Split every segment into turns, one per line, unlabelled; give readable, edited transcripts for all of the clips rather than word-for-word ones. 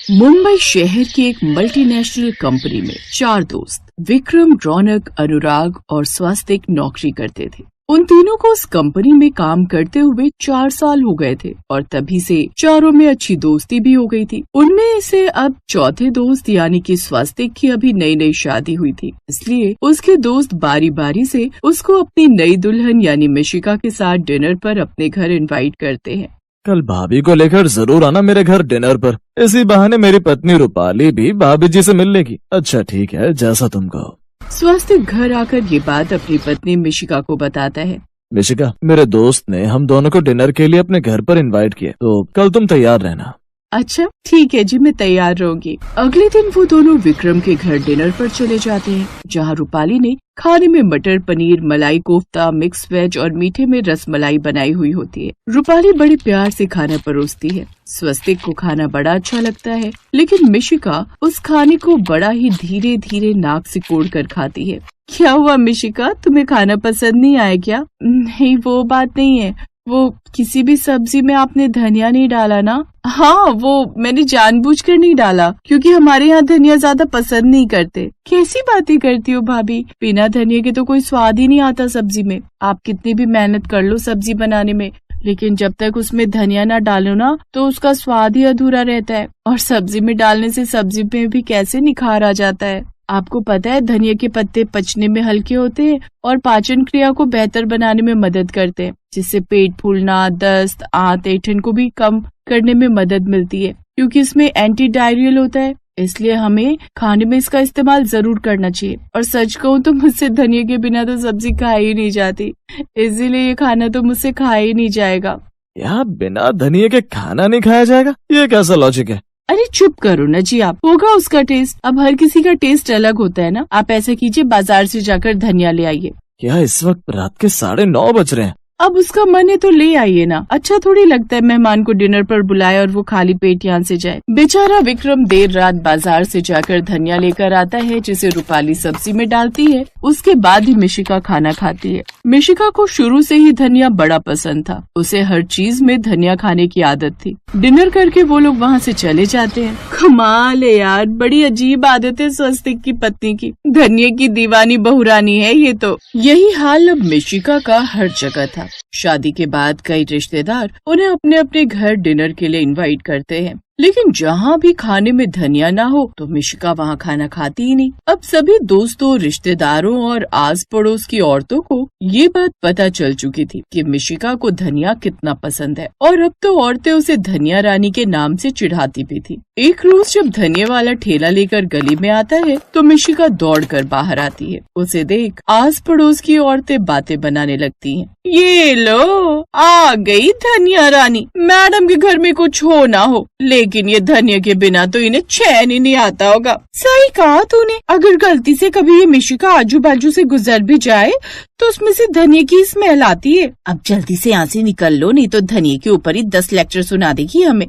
मुंबई शहर की एक मल्टीनेशनल कंपनी में 4 दोस्त विक्रम, रौनक, अनुराग और स्वास्तिक नौकरी करते थे। उन तीनों को उस कंपनी में काम करते हुए 4 साल हो गए थे और तभी से चारों में अच्छी दोस्ती भी हो गई थी। उनमें से अब चौथे दोस्त यानी कि स्वास्तिक की अभी नई नई शादी हुई थी, इसलिए उसके दोस्त बारी बारी से उसको अपनी नई दुल्हन यानी मिशिका के साथ डिनर पर अपने घर इनवाइट करते हैं।
कल भाभी को लेकर जरूर आना मेरे घर डिनर पर। इसी बहाने मेरी पत्नी रूपाली भी भाभी जी से मिल लेगी। अच्छा ठीक है, जैसा तुम कहो।
स्वास्तिक घर आकर ये बात अपनी पत्नी मिशिका को बताता है।
मिशिका, मेरे दोस्त ने हम दोनों को डिनर के लिए अपने घर पर इनवाइट किया, तो कल तुम तैयार रहना।
अच्छा ठीक है जी, मैं तैयार रहूंगी। अगले दिन वो दोनों विक्रम के घर डिनर पर चले जाते हैं, जहाँ रूपाली ने खाने में मटर पनीर, मलाई कोफ्ता, मिक्स वेज और मीठे में रसमलाई बनाई हुई होती है। रूपाली बड़े प्यार से खाना परोसती है। स्वास्तिक को खाना बड़ा अच्छा लगता है, लेकिन मिशिका उस खाने को बड़ा ही धीरे धीरे नाक से कोड़ कर खाती है। क्या हुआ मिशिका, तुम्हें खाना पसंद नहीं आया क्या? नहीं, वो बात नहीं है, वो किसी भी सब्जी में आपने धनिया नहीं डाला ना? हाँ, वो मैंने जानबूझकर नहीं डाला क्योंकि हमारे यहाँ धनिया ज्यादा पसंद नहीं करते। कैसी बातें करती हो भाभी, बिना धनिया के तो कोई स्वाद ही नहीं आता सब्जी में। आप कितनी भी मेहनत कर लो सब्जी बनाने में, लेकिन जब तक उसमें धनिया ना डालो ना तो उसका स्वाद ही अधूरा रहता है। और सब्जी में डालने से सब्जी में भी कैसे निखार आ जाता है। आपको पता है धनिया के पत्ते पचने में हल्के होते हैं और पाचन क्रिया को बेहतर बनाने में मदद करते हैं, जिससे पेट फूलना, दस्त, आंत, ऐंठन को भी कम करने में मदद मिलती है। क्योंकि इसमें एंटी डायरियल होता है, इसलिए हमें खाने में इसका इस्तेमाल जरूर करना चाहिए। और सच कहूँ तो मुझसे धनिया के बिना तो सब्जी खाई ही नहीं जाती, इसीलिए ये खाना तो मुझसे खाया ही नहीं जाएगा।
यहाँ बिना धनिया के खाना नहीं खाया जाएगा, ये कैसा लॉजिक है?
अरे चुप करो ना जी आप, होगा उसका टेस्ट। अब हर किसी का टेस्ट अलग होता है ना। आप ऐसा कीजिए, बाजार से जाकर धनिया ले आइए।
क्या इस वक्त रात के 9:30 बज रहे हैं?
अब उसका मन है तो ले आइए ना। अच्छा थोड़ी लगता है मेहमान को डिनर पर बुलाए और वो खाली पेट यहाँ से जाए। बेचारा विक्रम देर रात बाजार से जाकर धनिया लेकर आता है, जिसे रूपाली सब्जी में डालती है। उसके बाद ही मिशिका खाना खाती है। मिशिका को शुरू से ही धनिया बड़ा पसंद था, उसे हर चीज में धनिया खाने की आदत थी। डिनर करके वो लोग वहाँ से चले जाते हैं। कमाल है यार, बड़ी अजीब आदत है स्वास्तिक की पत्नी की। धनिया की दीवानी बहुरानी है ये तो। यही हाल अब मिशिका का हर जगह था। शादी के बाद कई रिश्तेदार उन्हें अपने अपने घर डिनर के लिए इनवाइट करते हैं, लेकिन जहाँ भी खाने में धनिया ना हो तो मिशिका वहाँ खाना खाती ही नहीं। अब सभी दोस्तों, रिश्तेदारों और आस पड़ोस की औरतों को ये बात पता चल चुकी थी कि मिशिका को धनिया कितना पसंद है, और अब तो औरतें उसे धनिया रानी के नाम से चिढ़ाती भी थी। एक रोज जब धनिया वाला ठेला लेकर गली में आता है तो मिशिका दौड़कर बाहर आती है। उसे देख आस पड़ोस की औरतें बातें बनाने लगती हैं। ये लो, आ गई धनिया रानी। मैडम के घर में कुछ हो ना हो, लेकिन ये धनिया के बिना तो इन्हें चैन ही नहीं आता होगा। सही कहा तूने, अगर गलती से कभी ये मिशिका आजू बाजू से गुजर भी जाए तो उसमें से धनिया की स्मेल आती है। अब जल्दी से यहाँ से निकल लो, नहीं तो धनिया के ऊपर ही 10 लेक्चर सुना देगी हमें।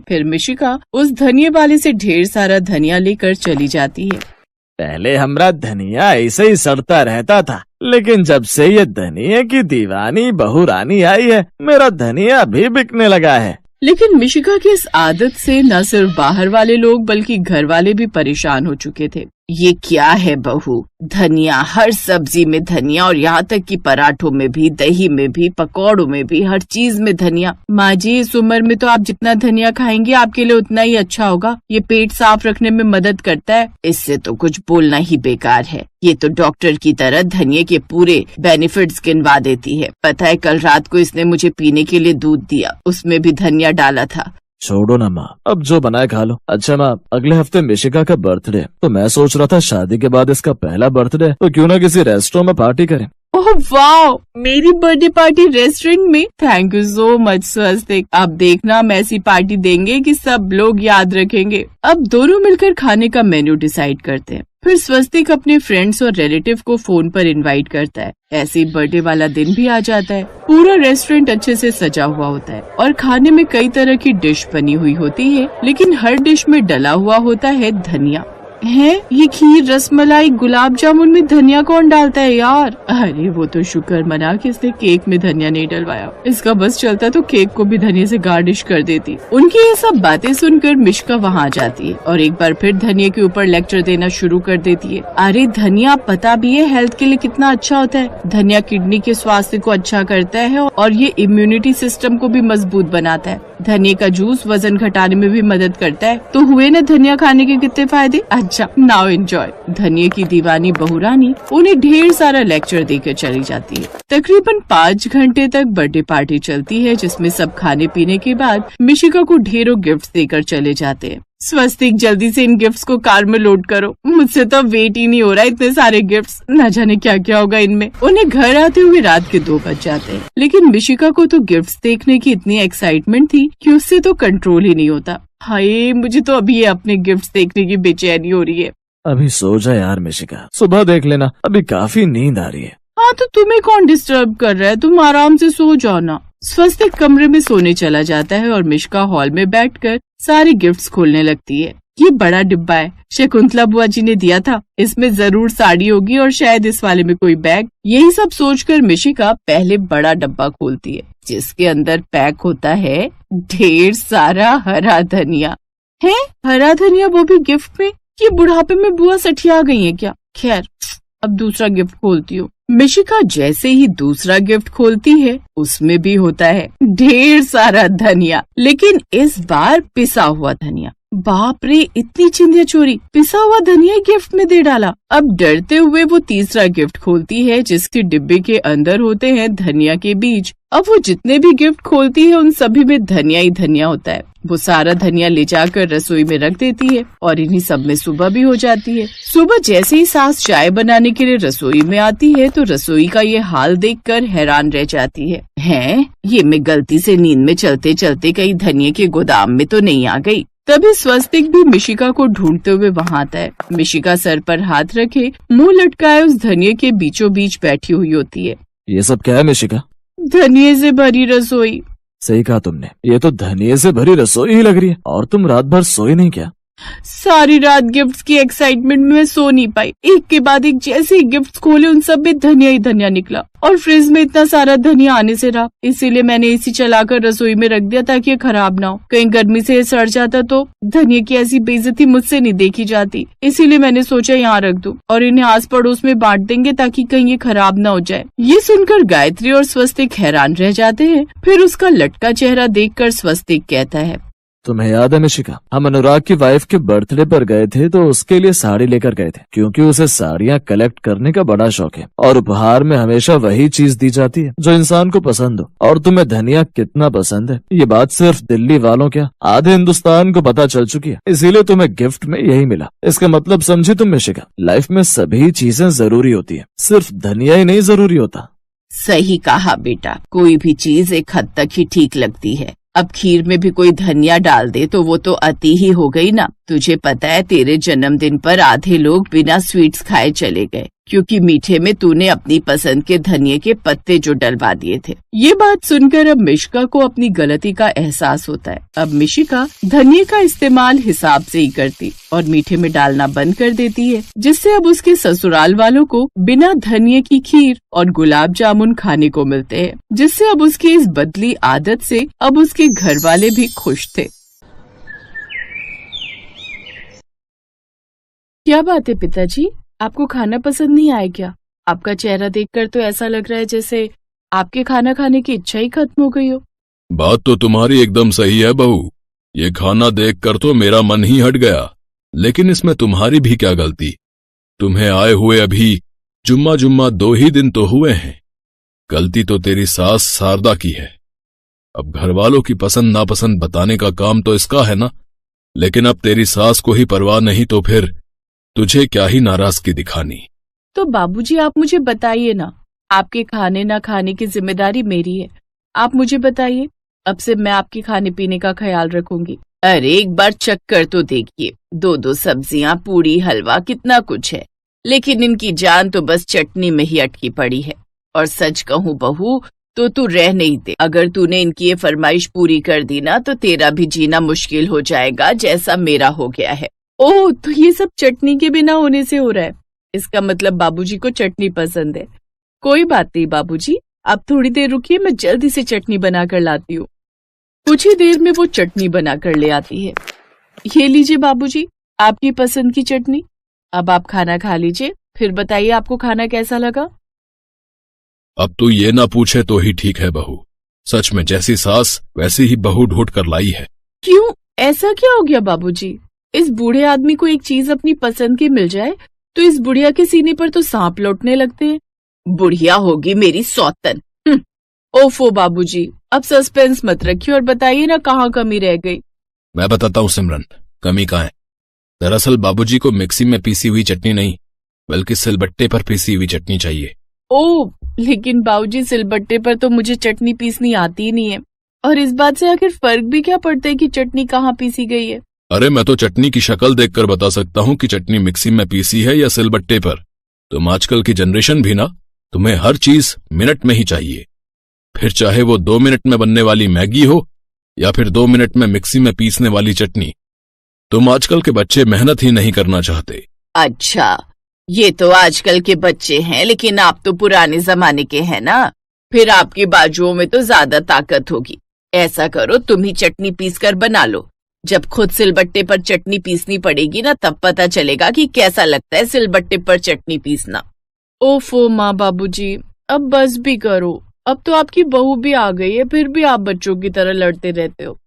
फिर मिशिका उस धनिया वाले से ढेर सारा धनिया लेकर चली जाती है।
पहले हमारा धनिया ऐसे ही सड़ता रहता था, लेकिन जब से ये धनिया की दीवानी बहुरानी आई है, मेरा धनिया भी बिकने लगा है।
लेकिन मिशिका की इस आदत से न सिर्फ बाहर वाले लोग बल्कि घर वाले भी परेशान हो चुके थे। ये क्या है बहू, धनिया, हर सब्जी में धनिया, और यहाँ तक कि पराठों में भी, दही में भी, पकौड़ों में भी, हर चीज में धनिया। माँ जी, इस उम्र में तो आप जितना धनिया खाएंगे आपके लिए उतना ही अच्छा होगा। ये पेट साफ रखने में मदद करता है। इससे तो कुछ बोलना ही बेकार है। ये तो डॉक्टर की तरह धनिया के पूरे बेनिफिट्स गिनवा देती है। पता है कल रात को इसने मुझे पीने के लिए दूध दिया, उसमें भी धनिया डाला था।
छोड़ो ना माँ, अब जो बनाए खा लो। अच्छा माँ, अगले हफ्ते मिशिका का बर्थडे, तो मैं सोच रहा था शादी के बाद इसका पहला बर्थडे, तो क्यों ना किसी रेस्टोरेंट में पार्टी करें।
ओह वाह, मेरी बर्थडे पार्टी रेस्टोरेंट में? थैंक यू सो मच स्वास्तिक। अब देखना हम ऐसी पार्टी देंगे कि सब लोग याद रखेंगे। अब दोनों मिलकर खाने का मेन्यू डिसाइड करते हैं। फिर स्वास्तिक अपने फ्रेंड्स और रिलेटिव को फोन पर इनवाइट करता है। ऐसे ही बर्थडे वाला दिन भी आ जाता है। पूरा रेस्टोरेंट अच्छे से सजा हुआ होता है और खाने में कई तरह की डिश बनी हुई होती है, लेकिन हर डिश में डला हुआ होता है धनिया। है ये खीर, रसमलाई, गुलाब जामुन में धनिया कौन डालता है यार? अरे वो तो शुक्र मना कि इसने केक में धनिया नहीं डलवाया। इसका बस चलता तो केक को भी धनिया से गार्निश कर देती। उनकी ये सब बातें सुनकर मिश्का वहाँ जाती है और एक बार फिर धनिया के ऊपर लेक्चर देना शुरू कर देती है। अरे धनिया पता भी है हेल्थ के लिए कितना अच्छा होता है। धनिया किडनी के स्वास्थ्य को अच्छा करता है और ये इम्यूनिटी सिस्टम को भी मजबूत बनाता है। धनिया का जूस वजन घटाने में भी मदद करता है। तो हुए ना धनिया खाने के कितने फायदे। अच्छा नाउ एंजॉय। धनिया की दीवानी बहुरानी उन्हें ढेर सारा लेक्चर देकर चली जाती है। तकरीबन 5 घंटे तक बर्थडे पार्टी चलती है, जिसमें सब खाने पीने के बाद मिशिका को ढेरों गिफ्ट्स देकर चले जाते हैं। स्वस्तिक जल्दी से इन गिफ्ट्स को कार में लोड करो, मुझसे तो वेट ही नहीं हो रहा इतने सारे गिफ्ट्स, न जाने क्या क्या होगा इनमें। उन्हें घर आते हुए रात के 2 बज जाते हैं, लेकिन मिशिका को तो गिफ्ट्स देखने की इतनी एक्साइटमेंट थी कि उससे तो कंट्रोल ही नहीं होता। हाय मुझे तो अभी ये अपने गिफ्ट्स देखने की बेचैनी हो रही है।
अभी सो जा यार मिशिका, सुबह देख लेना, अभी काफी नींद आ रही है।
हाँ तो तुम्हें कौन डिस्टर्ब कर रहा है, तुम आराम से सो जाओ ना। स्वस्तिक कमरे में सोने चला जाता है और मिश्का हॉल में बैठकर सारे गिफ्ट्स खोलने लगती है। ये बड़ा डिब्बा है, शकुंतला बुआ जी ने दिया था, इसमें जरूर साड़ी होगी और शायद इस वाले में कोई बैग। यही सब सोचकर मिशिका पहले बड़ा डब्बा खोलती है, जिसके अंदर पैक होता है ढेर सारा हरा धनिया। है हरा धनिया, वो भी गिफ्ट में। ये बुढ़ापे में बुआ सठिया गई है क्या? खैर अब दूसरा गिफ्ट खोलती हूँ। मिशिका जैसे ही दूसरा गिफ्ट खोलती है, उसमें भी होता है ढेर सारा धनिया, लेकिन इस बार पिसा हुआ धनिया। बाप रे, इतनी चिंदिया चोरी, पिसा हुआ धनिया गिफ्ट में दे डाला। अब डरते हुए वो तीसरा गिफ्ट खोलती है, जिसके डिब्बे के अंदर होते हैं धनिया के बीज। अब वो जितने भी गिफ्ट खोलती है उन सभी में धनिया ही धनिया होता है। वो सारा धनिया ले जाकर रसोई में रख देती है और इन्हीं सब में सुबह भी हो जाती है। सुबह जैसे ही सास चाय बनाने के लिए रसोई में आती है तो रसोई का ये हाल देखकर हैरान रह जाती है। हैं, ये मैं गलती से नींद में चलते चलते कहीं धनिया के गोदाम में तो नहीं आ गई? तभी स्वस्तिक भी मिशिका को ढूंढते हुए वहाँ आता है। मिशिका सर पर हाथ रखे मुंह लटकाए उस धनिया के बीचों बीच बैठी हुई होती है।
ये सब क्या है मिशिका?
धनिये से भरी रसोई।
सही कहा तुमने, ये तो धनिये से भरी रसोई ही लग रही है। और तुम रात भर सोई नहीं क्या?
सारी रात गिफ्ट्स की एक्साइटमेंट में मैं सो नहीं पाई। एक के बाद एक जैसे ही गिफ्ट्स खोले उन सब में धनिया ही धनिया निकला और फ्रिज में इतना सारा धनिया आने से रहा। इसीलिए मैंने एसी चलाकर रसोई में रख दिया ताकि ये खराब ना हो। कहीं गर्मी से ये सड़ जाता तो धनिया की ऐसी बेइज्जती मुझसे नहीं देखी जाती। इसीलिए मैंने सोचा यहाँ रख दूं और इन्हें आस पड़ोस में बांट देंगे ताकि कहीं ये खराब ना हो जाए। ये सुनकर गायत्री और स्वस्तिक हैरान रह जाते हैं। फिर उसका लटका चेहरा देखकर स्वस्तिक कहता है,
तुम्हें याद है मिशिका, हम अनुराग की वाइफ के बर्थडे पर गए थे तो उसके लिए साड़ी लेकर गए थे, क्योंकि उसे साड़ियाँ कलेक्ट करने का बड़ा शौक है और उपहार में हमेशा वही चीज दी जाती है जो इंसान को पसंद हो। और तुम्हें धनिया कितना पसंद है ये बात सिर्फ दिल्ली वालों क्या आधे हिंदुस्तान को पता चल चुकी है, इसीलिए तुम्हें गिफ्ट में यही मिला। इसका मतलब समझी तुम मिशिका, लाइफ में सभी चीजें जरूरी होती है, सिर्फ धनिया ही नहीं जरूरी होता।
सही कहा बेटा, कोई भी चीज एक हद तक ही ठीक लगती है। अब खीर में भी कोई धनिया डाल दे तो वो तो अति ही हो गई ना। तुझे पता है तेरे जन्मदिन पर आधे लोग बिना स्वीट्स खाए चले गए, क्योंकि मीठे में तूने अपनी पसंद के धनिये के पत्ते जो डलवा दिए थे। ये बात सुनकर अब मिशिका को अपनी गलती का एहसास होता है। अब मिशिका धनिये का इस्तेमाल हिसाब से ही करती और मीठे में डालना बंद कर देती है, जिससे अब उसके ससुराल वालों को बिना धनिये की खीर और गुलाब जामुन खाने को मिलते हैं, जिससे अब उसकी इस बदली आदत से अब उसके घर वाले भी खुश थे। क्या बात है पिताजी, आपको खाना पसंद नहीं आया क्या? आपका चेहरा देखकर तो ऐसा लग रहा है जैसे आपके खाना खाने की इच्छा ही खत्म हो गई हो।
बात तो तुम्हारी एकदम सही है बहू, ये खाना देखकर तो मेरा मन ही हट गया, लेकिन इसमें तुम्हारी भी क्या गलती। तुम्हें आए हुए अभी जुम्मा 2 ही दिन तो हुए हैं। गलती तो तेरी सास शारदा की है। अब घर वालों की पसंद नापसंद बताने का काम तो इसका है ना, लेकिन अब तेरी सास को ही परवाह नहीं तो फिर तुझे क्या ही नाराजगी दिखानी।
तो बाबूजी आप मुझे बताइए ना, आपके खाने ना खाने की जिम्मेदारी मेरी है। आप मुझे बताइए, अब से मैं आपके खाने पीने का ख्याल रखूंगी। अरे एक बार चक्कर तो देखिए, 2 सब्जियां, पूरी, हलवा, कितना कुछ है, लेकिन इनकी जान तो बस चटनी में ही अटकी पड़ी है। और सच कहूँ बहू तो तू रह नहीं दे। अगर तूने इनकी ये फरमाइश पूरी कर दी ना तो तेरा भी जीना मुश्किल हो जाएगा जैसा मेरा हो गया है। ओह, तो ये सब चटनी के बिना होने से हो रहा है। इसका मतलब बाबूजी को चटनी पसंद है। कोई बात नहीं बाबूजी, आप थोड़ी देर रुकिए, मैं जल्दी से चटनी बनाकर लाती हूँ। कुछ ही देर में वो चटनी बनाकर ले आती है। ये लीजिए बाबूजी, आपकी पसंद की चटनी। अब आप खाना खा लीजिए, फिर बताइए आपको खाना कैसा लगा।
अब तो ये ना पूछे तो ही ठीक है बहू। सच में जैसी सास वैसी ही बहू ढूंढ कर लाई है।
क्यों, ऐसा क्या हो गया बाबूजी? इस बूढ़े आदमी को एक चीज अपनी पसंद की मिल जाए तो इस बुढ़िया के सीने पर तो सांप लौटने लगते हैं। बुढ़िया होगी मेरी सौतन। ओफो बाबूजी, अब सस्पेंस मत रखिए और बताइए ना कहाँ कमी रह गई।
मैं बताता हूँ सिमरन, कमी कहाँ है। दरअसल बाबूजी को मिक्सी में पीसी हुई चटनी नहीं बल्कि सिलबट्टे पर पीसी हुई चटनी चाहिए।
ओह, लेकिन बाबूजी सिलबट्टे पर तो मुझे चटनी पीसनी आती ही नहीं है। और इस बात से आखिर फर्क भी क्या पड़ता है कि चटनी कहाँ पीसी गई है?
अरे मैं तो चटनी की शक्ल देखकर बता सकता हूँ कि चटनी मिक्सी में पीसी है या सिलबट्टे पर। तुम आजकल की जनरेशन भी ना, तुम्हें हर चीज मिनट में ही चाहिए, फिर चाहे वो 2 मिनट में बनने वाली मैगी हो या फिर 2 मिनट में मिक्सी में पीसने वाली चटनी। तुम आजकल के बच्चे मेहनत ही नहीं करना चाहते।
अच्छा, ये तो आजकल के बच्चे हैं, लेकिन आप तो पुराने जमाने के हैं ना। फिर आपकी बाजुओं में तो ज्यादा ताकत होगी। ऐसा करो, तुम ही चटनी पीस कर बना लो। जब खुद सिलबट्टे पर चटनी पीसनी पड़ेगी ना, तब पता चलेगा कि कैसा लगता है सिलबट्टे पर चटनी पीसना। ओफो माँ बाबूजी, अब बस भी करो। अब तो आपकी बहू भी आ गई है, फिर भी आप बच्चों की तरह लड़ते रहते हो।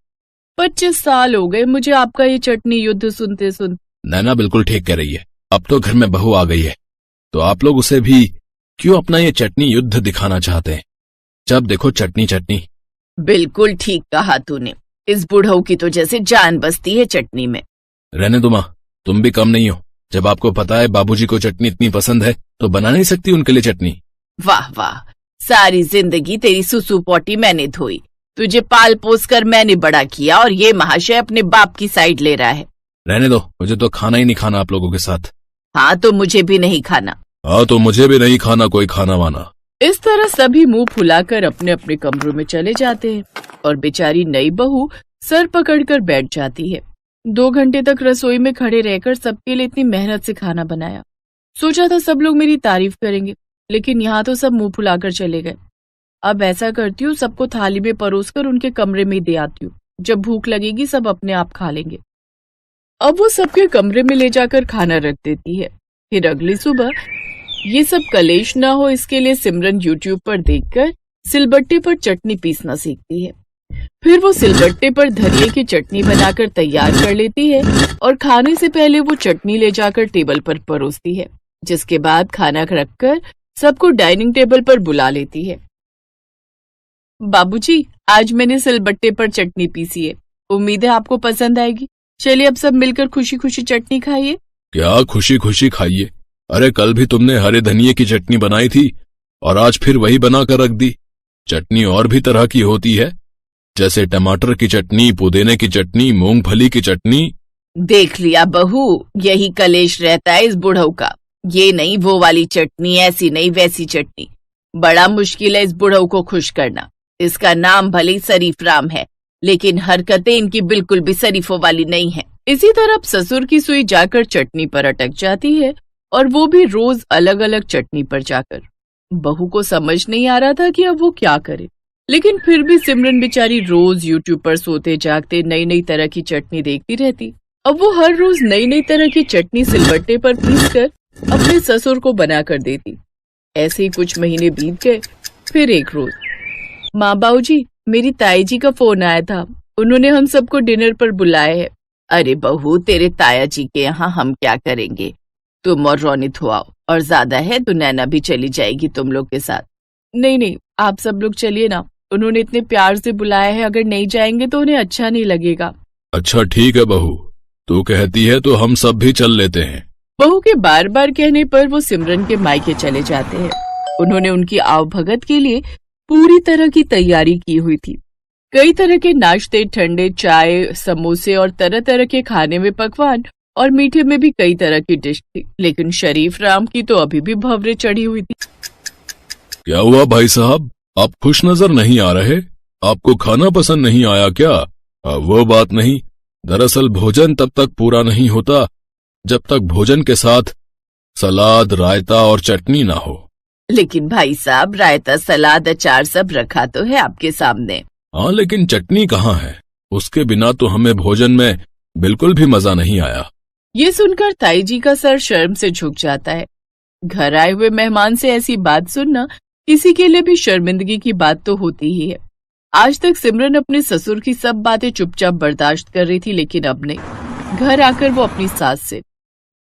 25 साल हो गए मुझे आपका ये चटनी युद्ध सुनते सुनते।
नैना बिल्कुल ठीक कह रही है। अब तो घर में बहू आ गई है तो आप लोग उसे भी क्यों अपना ये चटनी युद्ध दिखाना चाहते हैं? जब देखो चटनी चटनी।
बिल्कुल ठीक कहा तूने। इस बुढ़ऊ की तो जैसे जान बसती है चटनी में।
रहने दो माँ, तुम भी कम नहीं हो। जब आपको पता है बाबूजी को चटनी इतनी पसंद है तो बना नहीं सकती उनके लिए चटनी?
वाह वाह, सारी जिंदगी तेरी सुसु पोटी मैंने धोई, तुझे पाल पोस कर मैंने बड़ा किया और ये महाशय अपने बाप की साइड ले रहा है।
रहने दो, मुझे तो खाना ही नहीं खाना आप लोगों के साथ।
हाँ, तो मुझे भी नहीं खाना।
हाँ, तो मुझे भी नहीं खाना कोई खाना वाना।
इस तरह सभी मुंह फुलाकर अपने अपने कमरों में चले जाते हैं और बेचारी नई बहू सर पकड़कर बैठ जाती है। 2 घंटे तक रसोई में खड़े रहकर सबके लिए इतनी मेहनत से खाना बनाया। सोचा था सब लोग मेरी तारीफ करेंगे, लेकिन यहाँ तो सब मुंह फुलाकर चले गए। अब ऐसा करती हूँ, सबको थाली में परोसकर उनके कमरे में दे आती हूँ। जब भूख लगेगी सब अपने आप खा लेंगे। अब वो सबके कमरे में ले जाकर खाना रख देती है। फिर अगली सुबह ये सब कलेश ना हो, इसके लिए सिमरन YouTube पर देखकर सिलबट्टे पर चटनी पीसना सीखती है। फिर वो सिलबट्टे पर धनिये की चटनी बनाकर तैयार कर लेती है और खाने से पहले वो चटनी ले जाकर टेबल पर परोसती है, जिसके बाद खाना रखकर सबको डाइनिंग टेबल पर बुला लेती है। बाबूजी, आज मैंने सिलबट्टे पर चटनी पीसी है, उम्मीद है आपको पसंद आएगी। चलिए अब सब मिलकर खुशी खुशी चटनी खाइए।
क्या खुशी खुशी खाइए? अरे कल भी तुमने हरे धनिये की चटनी बनाई थी और आज फिर वही बनाकर रख दी। चटनी और भी तरह की होती है, जैसे टमाटर की चटनी, पुदीने की चटनी, मूंगफली की चटनी।
देख लिया बहू, यही कलेश रहता है इस बुढ़ऊ का। ये नहीं वो वाली चटनी, ऐसी नहीं वैसी चटनी। बड़ा मुश्किल है इस बुढ़ऊ को खुश करना। इसका नाम भले ही शरीफ राम है, लेकिन हरकतें इनकी बिल्कुल भी शरीफों वाली नहीं है। इसी तरह ससुर की सुई जाकर चटनी पर अटक जाती है और वो भी रोज अलग अलग चटनी पर जाकर। बहू को समझ नहीं आ रहा था कि अब वो क्या करे, लेकिन फिर भी सिमरन बेचारी रोज YouTube पर सोते जागते नई नई तरह की चटनी देखती रहती। अब वो हर रोज नई नई तरह की चटनी सिलबट्टे पर पीसकर अपने ससुर को बना कर देती। ऐसे ही कुछ महीने बीत गए। फिर एक रोज, माँ बाबूजी, मेरी ताई जी का फोन आया था, उन्होंने हम सबको डिनर पर बुलाया है। अरे बहू, तेरे ताया जी के यहाँ हम क्या करेंगे, तुम और रोनित हो आओ, और ज्यादा है तो नैना भी चली जाएगी तुम लोग के साथ। नहीं नहीं, आप सब लोग चलिए ना, उन्होंने इतने प्यार से बुलाया है, अगर नहीं जाएंगे तो उन्हें अच्छा नहीं लगेगा।
अच्छा ठीक है बहू, तू कहती है तो हम सब भी चल लेते हैं।
बहू के बार बार कहने पर वो सिमरन के मायके चले जाते हैं। उन्होंने उनकी आवभगत के लिए पूरी तरह की तैयारी की हुई थी। कई तरह के नाश्ते, ठंडे चाय, समोसे और तरह तरह के खाने में पकवान और मीठे में भी कई तरह की डिश थी, लेकिन शरीफ राम की तो अभी भी भंवरे चढ़ी हुई थी।
क्या हुआ भाई साहब, आप खुश नजर नहीं आ रहे? आपको खाना पसंद नहीं आया क्या? वो बात नहीं, दरअसल भोजन तब तक पूरा नहीं होता जब तक भोजन के साथ सलाद, रायता और चटनी ना हो।
लेकिन भाई साहब, रायता, सलाद, अचार सब रखा तो है आपके सामने।
हाँ, लेकिन चटनी कहाँ है? उसके बिना तो हमें भोजन में बिल्कुल भी मजा नहीं आया।
ये सुनकर ताई जी का सर शर्म से झुक जाता है। घर आए हुए मेहमान से ऐसी बात सुनना किसी के लिए भी शर्मिंदगी की बात तो होती ही है। आज तक सिमरन अपने ससुर की सब बातें चुपचाप बर्दाश्त कर रही थी, लेकिन अब नहीं। घर आकर वो अपनी सास से,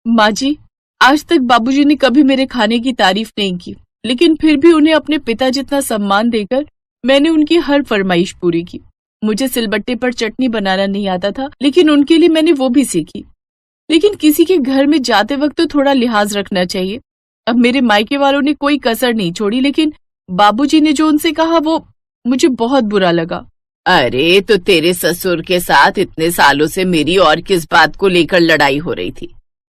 माँ जी, आज तक बाबूजी ने कभी मेरे खाने की तारीफ नहीं की, लेकिन फिर भी उन्हें अपने पिता जितना सम्मान देकर मैंने उनकी हर फरमाइश पूरी की। मुझे सिलबट्टे पर चटनी बनाना नहीं आता था, लेकिन उनके लिए मैंने वो भी सीखी। लेकिन किसी के घर में जाते वक्त तो थोड़ा लिहाज रखना चाहिए। अब मेरे मायके वालों ने कोई कसर नहीं छोड़ी, लेकिन बाबूजी ने जो उनसे कहा वो मुझे बहुत बुरा लगा। अरे, तो तेरे ससुर के साथ इतने सालों से मेरी और किस बात को लेकर लड़ाई हो रही थी,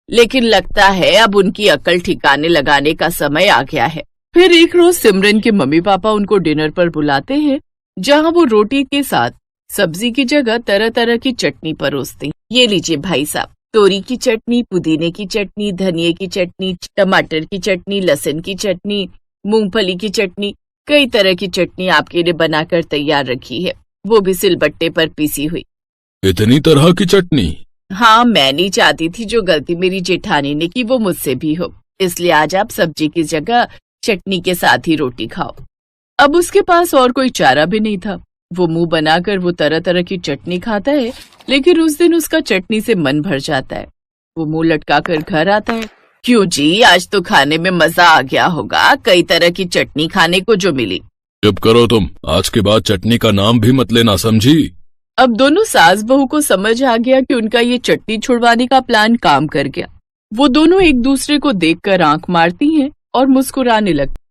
लेकिन लगता है अब उनकी अकल ठिकाने लगाने का समय आ गया है। फिर एक रोज सिमरन के मम्मी पापा उनको डिनर पर बुलाते हैं, जहाँ वो रोटी के साथ सब्जी की जगह तरह तरह की चटनी परोसते हैं। ये लीजिए भाई साहब, तोरी की चटनी, पुदीने की चटनी, धनिये की चटनी, टमाटर की चटनी, लहसुन की चटनी, मूंगफली की चटनी, कई तरह की चटनी आपके लिए बनाकर तैयार रखी है, वो भी सिलबट्टे पर पीसी हुई।
इतनी तरह की चटनी?
हाँ, मैं नहीं चाहती थी जो गलती मेरी जेठानी ने की वो मुझसे भी हो, इसलिए आज आप सब्जी की जगह चटनी के साथ ही रोटी खाओ। अब उसके पास और कोई चारा भी नहीं था। वो मुंह बनाकर वो तरह तरह की चटनी खाता है, लेकिन उस दिन उसका चटनी से मन भर जाता है। वो मुंह लटकाकर घर आता है। क्यों जी, आज तो खाने में मजा आ गया होगा, कई तरह की चटनी खाने को जो मिली।
चुप करो तुम, आज के बाद चटनी का नाम भी मत लेना, समझी?
अब दोनों सास बहू को समझ आ गया कि उनका ये चटनी छुड़वाने का प्लान काम कर गया। वो दोनों एक दूसरे को देखकर आंख मारती हैं और मुस्कुराने लगती।